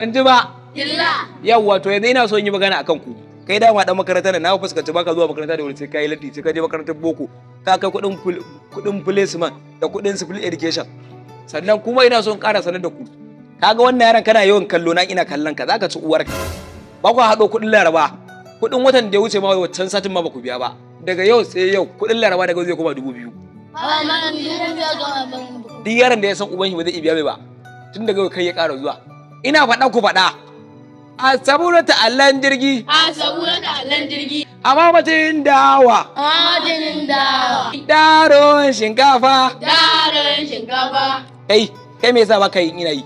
An ji ba? Illa. Yawwa to yanzu ina so in yi magana akan ku. Kai dama dan makaranta ne na fuskanci baka zuwa makaranta da wani sai kai latti sai ka je makarantar boko. Ka kai kuɗin placement da kuɗin civil education. Sannan kuma ina so in ƙara sanar da ku. Kaga wannan yaron kana yawan kallo na ina kallon ka zaka ci uwarka. Ba ku haɗo kuɗin Laraba. Kuɗin watan da ya wuce ma wancan satin ma ba ku biya ba. Daga yau sai yau kuɗin Laraba daga zai koma 2000. Duk yaron da ya san uban shi ba zai biya mai ba. Tun daga yau kai ya ƙara zuwa. Ina faɗa ku faɗa. A sabura ta Allahn jirgi. A sabura ta Allahn jirgi. A mamatin dawa. A mamatin dawa. Daron shinkafa. Daron shinkafa. Kai me yasa ba ka yi ina yi?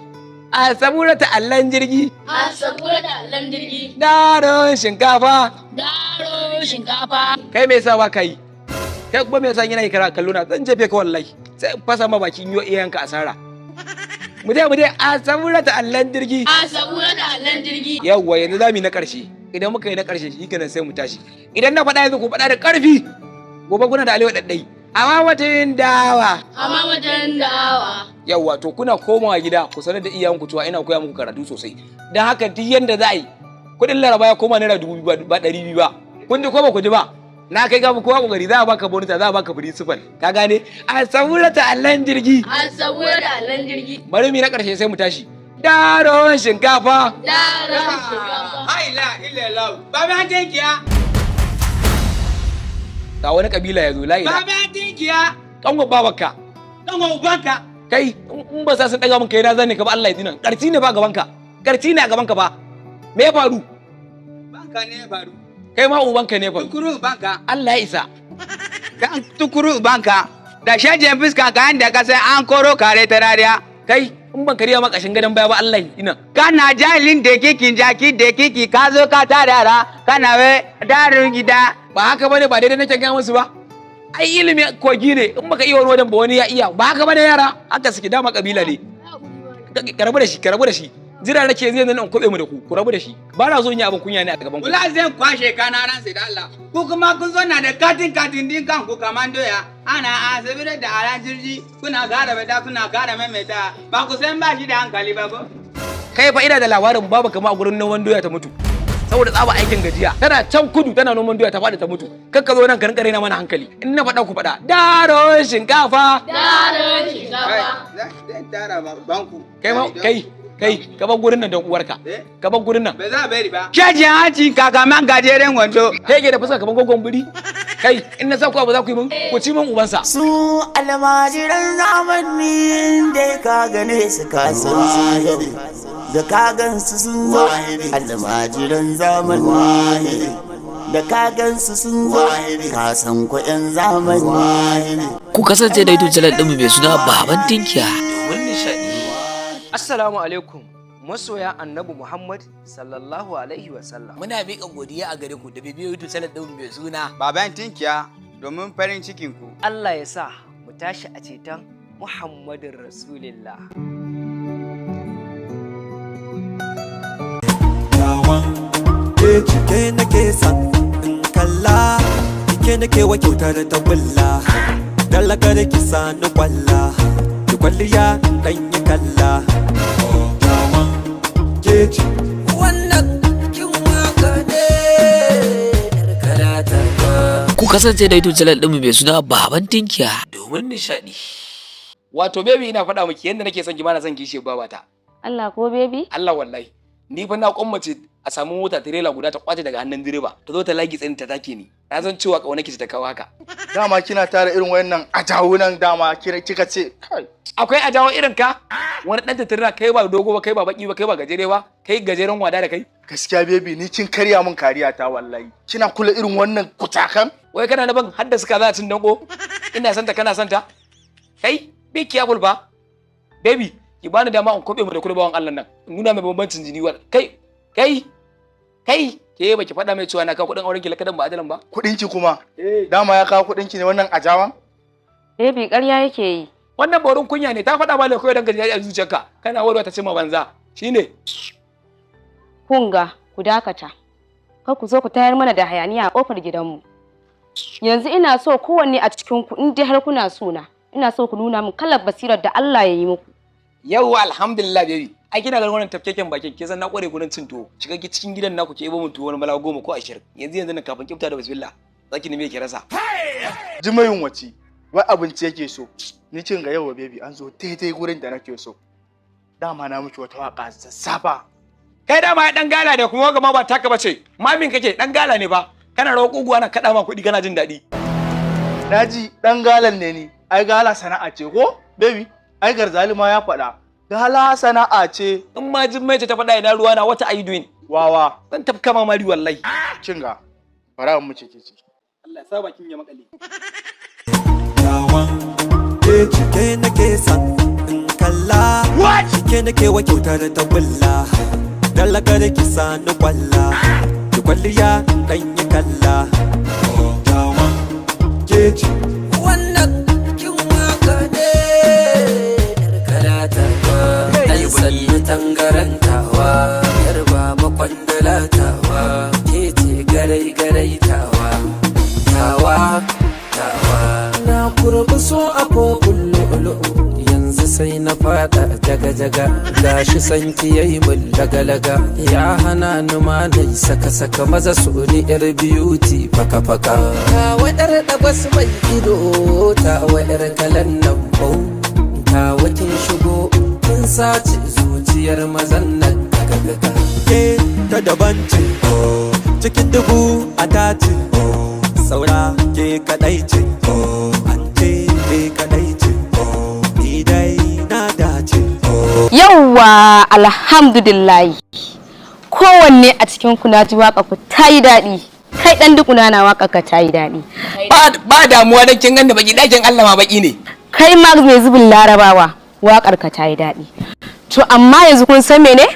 A sabura ta Allahn jirgi. A sabura ta Allahn jirgi. Daron shinkafa. Daron shinkafa. Kai me yasa ba ka yi? Kai kuma me yasa ina yi kara kallo na zan jefe ka wallahi. Sai fasa ma bakin yo iyanka asara. Mu je a sabura ta Allahn jirgi. A sabura ta Allahn jirgi. Yawwa yanzu zamu yi na ƙarshe. Idan muka yi na ƙarshe shikenan sai mu tashi. Idan na faɗa yanzu ku faɗa da ƙarfi. Gobe kuna da alewa daddai. Amma watan dawa. Amma watan dawa. Yawwa to kuna komawa gida ku sanar da iyayenku cewa ina koya muku karatu sosai. Dan haka duk yanda za a yi kuɗin Laraba ya koma naira 2000 ba 200 ba. Kun ji ko ba ku ji ba? Na kai gabu kowa kokari za a baka bonita za a baka principal ka gane a sabura ta Allahn jirgi. A sabura ta Allahn jirgi. Bari mu na ƙarshe sai mu tashi. Daron shinkafa. Daron shinkafa. Haila illallah. Baba tinkiya. Ga wani kabila ya zo la ila. Baba tinkiya. Kango babarka. Kango ubanka. Kai in ba sa sun daga mun kai na zane ka ba Allah ya dinan. Karci ne ba gaban ka. Karci ne a gaban ka ba. Me ya faru? Banka ne ya faru. Kai ma ubanka ne fa. Tukuru banka. Allah ya isa. Kan tukuru banka. Da shajen fuska ka yanda ka sai an koro kare ta rariya. Kai in ban kariya makashin gadon baya ba Allah ya ina. Kana jahilin da kikin jaki da kiki ka zo ka tarara kana we darin gida. Ba haka bane ba daidai nake ga musu ba. Ai ilimi kogi ne in baka iya ruwan ba wani ya iya. Ba haka bane yara haka suke dama kabila ne. Karabu da shi. Jira nake zai nan kobe mu da ku rabu da shi ba na so yin abin kunya ne a gaban ku kula zan kwashe kana ran sai da Allah ku kuma kun zo na da katin din kan ku kamando ya ana asibire da aran jirji kuna gara da kuna gara maimaita ba ku san ba shi da hankali ba ko kai fa ina da labarin baba kama a gurin noman doya ta mutu saboda tsaba aikin gajiya tana can kudu tana noman doya ta faɗi ta mutu kakka zo nan ka rinka raina mana hankali in na faɗa ku faɗa daron shinkafa zan tara banku kai ka bar gurin nan don uwarka ka bar gurin nan ba za bari ba keji hancin kakaman gajeren wando ke da fuska kaman gogon buri kai in na sa ku ba za ku yi mun ku ci mun ubansa su almajiran zamani da ka gane su ka san su da ka gansu sun zo almajiran zamani da ka gansu sun zo ka san ku yan zamani ku kasance da YouTube channel ɗinmu mai suna Baban Tinkiya domin nishaɗi. Assalamu alaikum masoya Annabi Muhammad sallallahu alaihi wa sallam. Muna miƙa godiya a gare ku da bibiyo YouTube channel ɗinmu mai suna Baban Tinkiya domin farin cikin ku. Allah ya sa mu tashi a ceton Muhammadin Rasulullah. Ke nake son in kalla, ke nake wa kyauta da tagulla, dallaka da kisa ni kwalla, ki kwalliya dan yi kalla. Wannan kin waka ne karkata. ku kasance da YouTube channel ɗinmu mai suna Baban Tinkiya domin nishaɗi. Wato baby ina faɗa miki yanda nake son ki bana son kishe babata. Allah ko baby? Allah wallahi. Ni fa na kwammace a samu mota tirela guda ta kwace daga hannun direba ta zo ta lagi tsayin ta take ni. Na san cewa kauna ki ta kawo haka. Dama kina tara irin wayannan ajawunan dama kika ce kai. Akwai ajawo irin ka? Wani dan tirela kai ba dogo ba kai ba baki ba kai ba gajere ba kai gajeren wada da kai. Gaskiya baby ni kin karya min kariya ta wallahi. Kina kula irin wannan kutakan? Wai kana na ban hadda suka za cin danko? Ina santa kana santa? Kai be careful ba. Baby ki bani dama in kobe mu da kulbawan Allah nan. Nuna mai bambancin jini wa kai ke baki faɗa mai cewa na kawo kuɗin auren ki lakadan ba ajalan ba? Kuɗin ki kuma? Dama ya kawo kuɗin ki ne wannan ajawan? Baby ƙarya yake yi. Wannan borin kunya ne ta faɗa ma ne kawai dan gajiya a zuciyarka. Kana warwa ta ce ma banza. Shine. Kunga ku dakata. Kar ku zo ku tayar mana da hayaniya a kofar gidanmu. Yanzu ina so kowanne a cikin ku in dai har kuna so na. Ina so ku nuna min kalar basirar da Allah ya yi muku. Yawwa alhamdulillah baby. ai kina ganin wannan tafkeken bakin ke san na kware gurin cin tuwo shiga cikin gidan naku ke ibo mun tuwo wani mala 10 ko 20 yanzu nan kafin kifta da bismillah zaki ne me ke rasa jimayin wace wai abinci yake so ni cin ga yawa baby an zo daidai gurin da nake so dama na miki wata waka sassafa kai dama dan gala da kuma gama ba taka bace mamin kake dan gala ne ba kana rawa kugu ana kada ma kuɗi kana jin daɗi naji dan galan ne ni ai gala sana'a ce ko baby ai garzali ma ya faɗa gala sana'a ce in ma jin mai ta faɗa ina ruwa na wata aidwin wawa zan tafka mamari wallahi kinga fara mu ce ce Allah ya sa bakin ya makale ke nake san in kalla ke nake wa kyautar ta bulla dalagar ki sani kwalla ki kwalliya dan yi kalla tawan keji wannan kin waka ne kalata ai sanni tangarantawa yar baba kwandalatawa ke ce garai garai tawa na kurbi so a kofin lu'ulu'u yanzu sai na fada jaga-jaga gashi sanki yayi mun laga-laga ya hana ni ma na yi saka-saka maza su ni yar beauty faka-faka ta wadar ɗabas mai ido ta wadar kalan nan bau ta wakin shigo kin sace zuciyar mazan nan gaga-gaga ke ta daban ce cikin dubu a tace saura ke kadai ce an ce ke kadai ce ni dai na dace Yawwa alhamdulillah kowanne a cikin ku naji waka ku tayi daɗi kai dan dukuna na waka ka tayi daɗi ba damuwa dan kin ganda baki dakin Allah ma baki ne kai ma mai zubin larabawa wakar ka tayi daɗi to amma yanzu kun san mene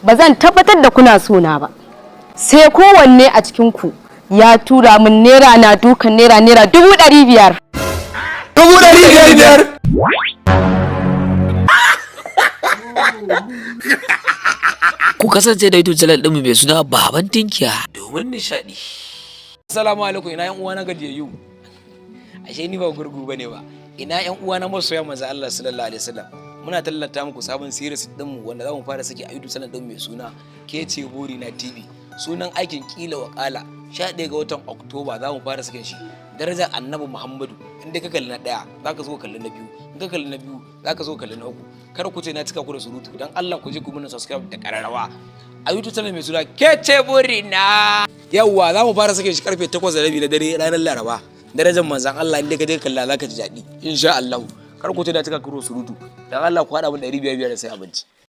ba zan tabbatar da kuna sona ba sai kowanne a cikin ku ya tura min naira na dukan naira 500,000 500,000 Ku kasance da YouTube channel ɗinmu mai suna Baban Tinkiya domin nishaɗi. Assalamu alaikum ina yan uwa na gajiyayyu ashe ni ba gurgu bane ba ina yan uwa na masoya manzo Allah sallallahu alaihi wasallam muna tallata muku sabon series ɗinmu wanda zamu fara saki a YouTube channel ɗin mai suna Kece Bori na TV sunan aikin kila wakala 11 ga watan Oktoba za mu fara sakin shi darajar Annabi Muhammadu inda ka kalli na daya zaka zo kalli na biyu in ka kalli na biyu zaka zo kalli na uku kar ku ce na cika ku da surutu dan Allah ku je ku mun subscribe da kararrawa a YouTube channel mai suna Kece Bori na yawa za mu fara sakin shi karfe 8:30 na dare ranar Laraba darajar manzon Allah inda ka je kalla zaka ji daɗi insha Allah kar ku ce na cika ku da surutu dan Allah ku hada mun 500 da sai abinci